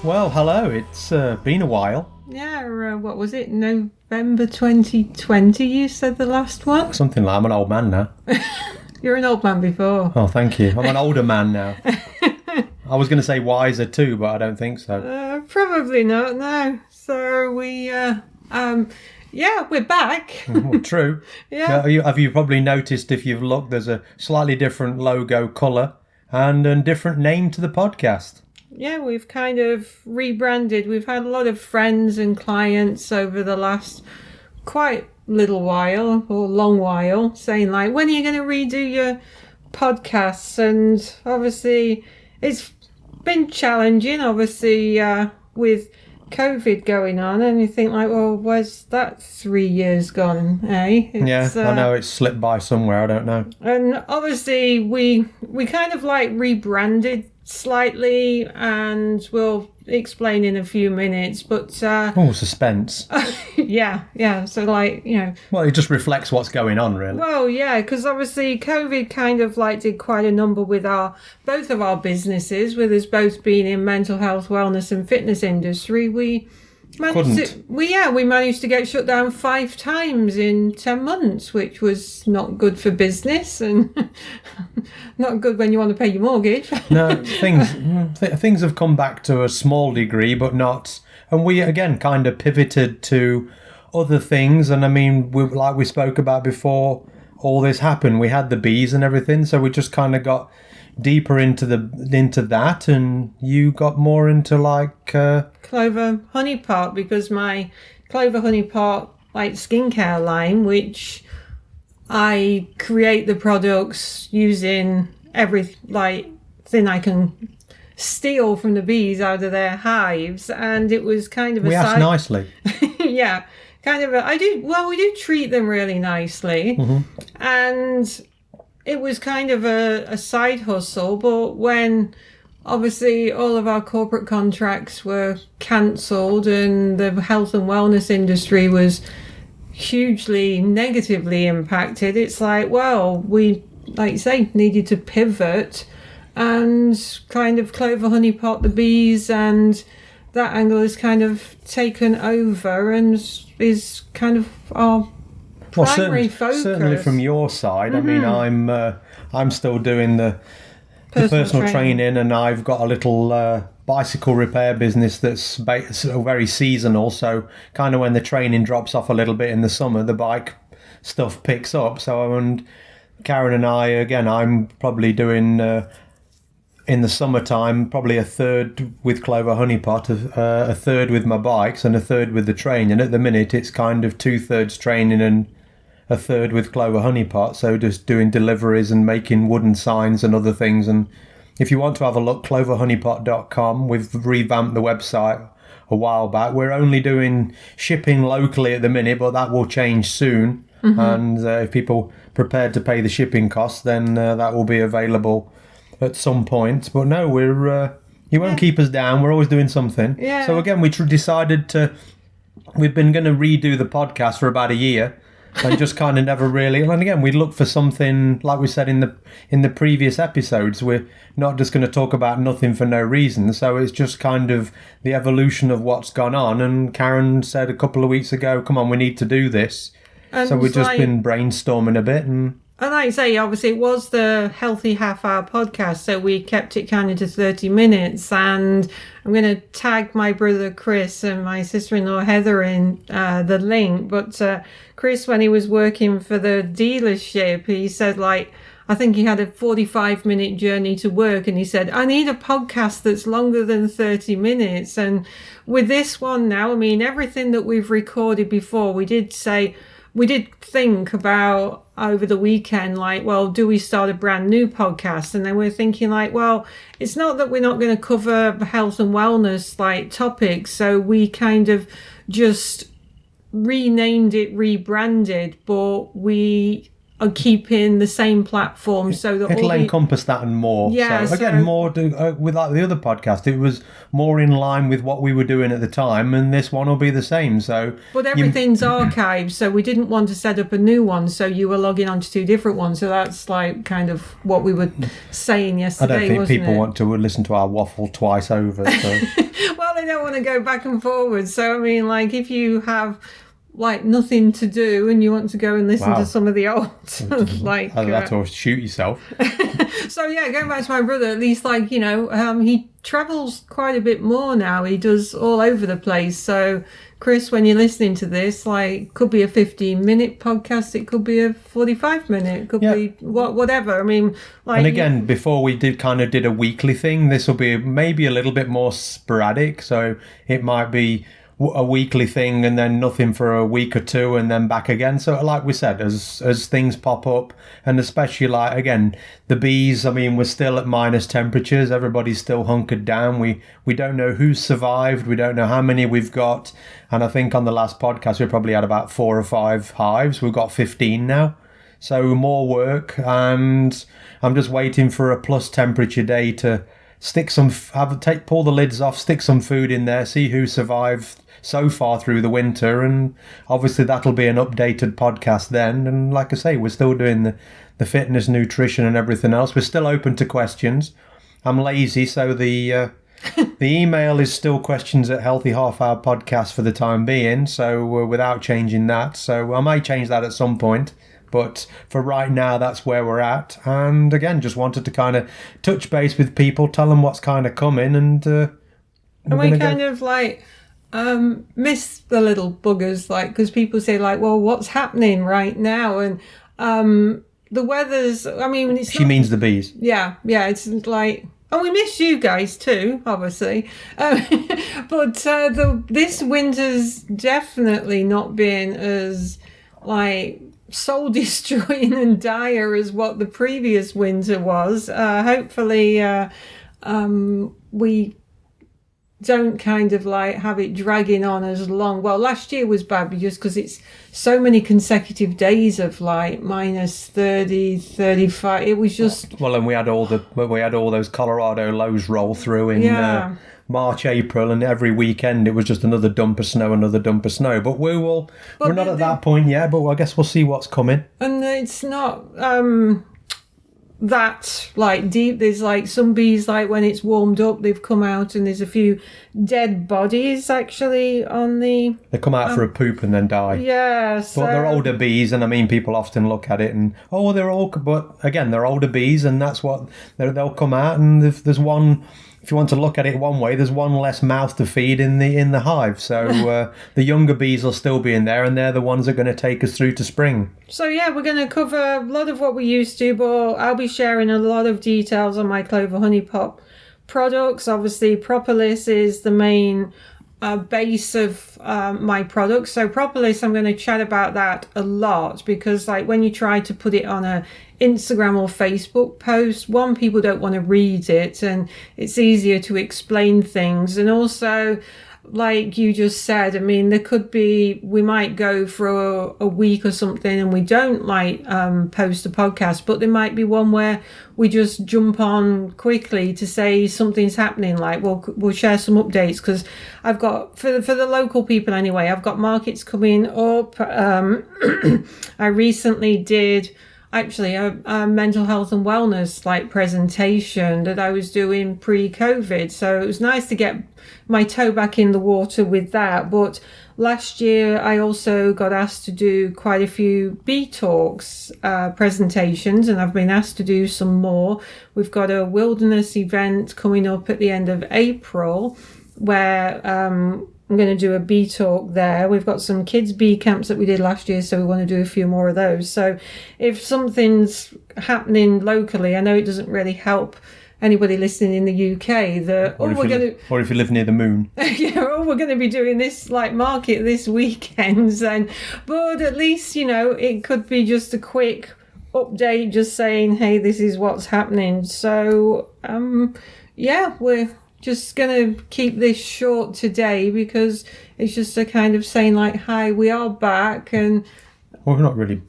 Well, hello. It's been a while. Yeah, what was it? November 2020, you said the last one? Something like I'm an old man now. You're an old man before. Oh, thank you. I'm an older man now. I was going to say wiser too, but I don't think so. Probably not, no. So we're back. Well, true. Yeah. Have you probably noticed if you've looked, there's a slightly different logo colour and a different name to the podcast. Yeah, we've kind of rebranded. We've had a lot of friends and clients over the last quite little while or long while saying like, when are you going to redo your podcasts? And obviously it's been challenging, obviously, with COVID going on, and you think like, well, where's that 3 years gone, eh? I know it's slipped by somewhere, I don't know. And obviously we kind of like rebranded slightly, and we'll explain in a few minutes, but suspense. yeah, so like, you know, well, it just reflects what's going on, really. well, yeah, because obviously COVID kind of like did quite a number with both of our businesses, with us both being in mental health, wellness and fitness industry. We managed to get shut down 5 times in 10 months, which was not good for business and not good when you want to pay your mortgage. No, things have come back to a small degree, but not. And we again kind of pivoted to other things. And I mean, like we spoke about before all this happened, we had the bees and everything, so we just kind of got deeper into that, and you got more into like Clover Honey Pot, because my Clover Honey Pot like skincare line, which I create the products using every like thing I can steal from the bees out of their hives, and it was kind of we asked nicely. Yeah, kind of we do treat them really nicely, and it was kind of a side hustle. But when obviously all of our corporate contracts were cancelled and the health and wellness industry was hugely negatively impacted, it's like, well, we, like you say, needed to pivot and kind of Clover Honey Pot the bees, and that angle is kind of taken over and is kind of our primary focus. Certainly from your side. I mean, I'm still doing the personal training, and I've got a little bicycle repair business that's very seasonal. So kind of when the training drops off a little bit in the summer, the bike stuff picks up. So, and Karen and I, again, I'm probably doing in the summertime probably a third with Clover Honey Pot, a third with my bikes, and a third with the training. At the minute, it's kind of 2/3 training and a third with Clover Honey Pot, so just doing deliveries and making wooden signs and other things. And if you want to have a look, cloverhoneypot.com. We've revamped the website a while back. We're only doing shipping locally at the minute, but that will change soon. And if people are prepared to pay the shipping costs, then that will be available at some point. But no, you won't keep us down. We're always doing something. Yeah. So again, we decided we've been going to redo the podcast for about a year. And just kind of never really. And again, we look for something, like we said in the previous episodes. We're not just going to talk about nothing for no reason. So it's just kind of the evolution of what's gone on. And Karen said a couple of weeks ago, "Come on, we need to do this." And so we've just been brainstorming a bit. And like I say, obviously it was the Healthy Half Hour podcast, so we kept it kind of to 30 minutes. And I'm going to tag my brother Chris and my sister-in-law Heather in the link. But Chris, when he was working for the dealership, he said, like, I think he had a 45-minute journey to work, and he said, I need a podcast that's longer than 30 minutes. And with this one now, I mean, everything that we've recorded before, we did think about over the weekend, like, well, do we start a brand new podcast? And then we're thinking like, well, it's not that we're not going to cover health and wellness like topics. So we kind of just renamed it, rebranded, but we are keeping the same platform so that It'll encompass that and more. Yeah, so again, more with like the other podcast, it was more in line with what we were doing at the time, and this one will be the same. So, but everything's archived, so we didn't want to set up a new one. So you were logging on to two different ones. So that's like kind of what we were saying yesterday. I don't think wasn't people it? want to listen to our waffle twice over. So. Well, they don't want to go back and forward. So I mean, like if you have like nothing to do and you want to go and listen to some of the old like that's or shoot yourself. So yeah, going back to my brother, at least like he travels quite a bit more now. He does all over the place. So Chris, when you're listening to this, like could be a 15-minute podcast, it could be a 45-minute, it could be whatever. I mean, like, and again, before we did a weekly thing, this will be maybe a little bit more sporadic. So it might be a weekly thing and then nothing for a week or two and then back again. So like we said, as things pop up, and especially like again the bees, I mean, we're still at minus temperatures, everybody's still hunkered down, we don't know who's survived, we don't know how many we've got, and I think on the last podcast we probably had about 4 or 5 hives. We've got 15 now, so more work, and I'm just waiting for a plus temperature day to pull the lids off, stick some food in there, see who survived so far through the winter, and obviously that'll be an updated podcast then. And like I say, we're still doing the fitness, nutrition and everything else. We're still open to questions. I'm lazy, so the email is still questions at Healthy Half Hour Podcast for the time being, so without changing that. So I might change that at some point, but for right now, that's where we're at. And again, just wanted to kind of touch base with people, tell them what's kind of coming, and we kind of like miss the little buggers, like, because people say like, well, what's happening right now? And the weather's, I mean, she means the bees. Yeah, it's like, and we miss you guys too, obviously. But this winter's definitely not been as like soul destroying and dire as what the previous winter was. Hopefully we don't kind of like have it dragging on as long. Well, last year was bad just because it's so many consecutive days of like minus 30, 35. It was just and we had all those Colorado lows roll through in March, April, and every weekend it was just another dump of snow. But we're not at that point yet, but I guess we'll see what's coming. And it's not that like deep. There's like some bees, like when it's warmed up, they've come out and there's a few dead bodies actually on the... They come out for a poop and then die. Yeah, so... But they're older bees, and I mean, people often look at it and, they're all... But again, they're older bees, and that's what... They'll come out, and if there's one... If you want to look at it one way, there's one less mouth to feed in the hive. So the younger bees will still be in there, and they're the ones that are going to take us through to spring. So yeah, we're going to cover a lot of what we used to, but I'll be sharing a lot of details on my Clover Honey Pot products. Obviously, Propolis is the main base of my products. So Propolis, I'm going to chat about that a lot, because like when you try to put it on a Instagram or Facebook post, one, people don't want to read it, and it's easier to explain things. And also, like you just said, I mean, we might go for a week or something and we don't like post a podcast, but there might be one where we just jump on quickly to say something's happening. Like we'll share some updates, because I've got, for the local people anyway, I've got markets coming up. I recently did actually a mental health and wellness like presentation that I was doing pre-COVID. So it was nice to get my toe back in the water with that. But last year I also got asked to do quite a few bee talks presentations, and I've been asked to do some more. We've got a wilderness event coming up at the end of April where I'm going to do a bee talk there. We've got some kids bee camps that we did last year, so we want to do a few more of those. So if something's happening locally, I know it doesn't really help anybody listening in the UK that or if you live near the moon. We're going to be doing this like market this weekend, but at least it could be just a quick update, just saying, hey, this is what's happening. So we're just going to keep this short today, because it's just a kind of saying like, hi, we are back. And we're not really...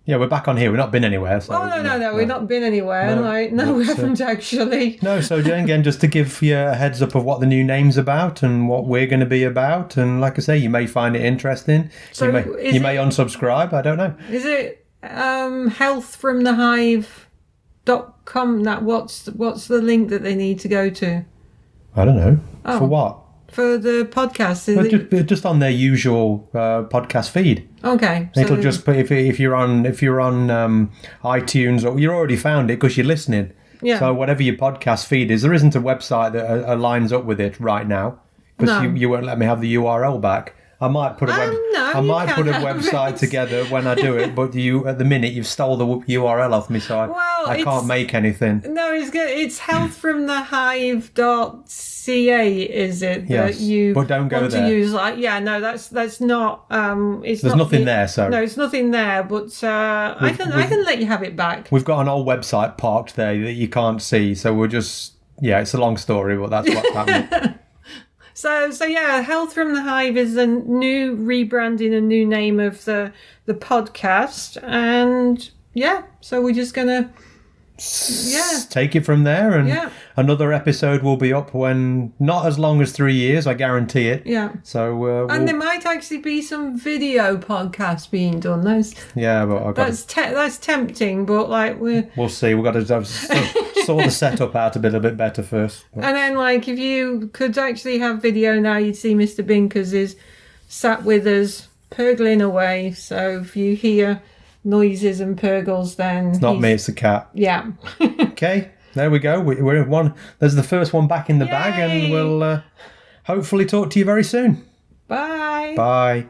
Yeah, we're back on here. We've not been anywhere. So, Oh, no. We've not been anywhere. We haven't actually. No, so again, just to give you a heads up of what the new name's about and what we're going to be about. And like I say, you may find it interesting. So you may unsubscribe. I don't know. Is it healthfromthehive.com? What's the link that they need to go to? I don't know. For what? For the podcast. Just on their usual podcast feed. Okay. It'll just put if you're on iTunes, or you're already found it because you're listening. Yeah. So whatever your podcast feed is, there isn't a website that lines up with it right now because you won't let me have the URL back. I might put a website together when I do it, but you at the minute you've stole the URL off me, so I can't make anything. No, it's good. It's healthfromthehive.ca, is it? Yes, that you but don't go want there. To use that's not. It's There's nothing there, so no, it's nothing there. But I can let you have it back. We've got an old website parked there that you can't see, so we're just it's a long story, but that's what's happening. So yeah, Health from the Hive is a new rebranding, a new name of the podcast, and so we're just gonna take it from there, and another episode will be up when not as long as 3 years, I guarantee it. Yeah. So and there might actually be some video podcasts being done. That's tempting, but we'll see. We've got to sort the setup out a bit better first. And then, if you could actually have video now, you'd see Mr. Binkers is sat with us, purgling away. So if you hear noises and purgles, then it's not me, it's the cat. Yeah. Okay, there we go. We're one. There's the first one back in the bag, and we'll hopefully talk to you very soon. Bye. Bye.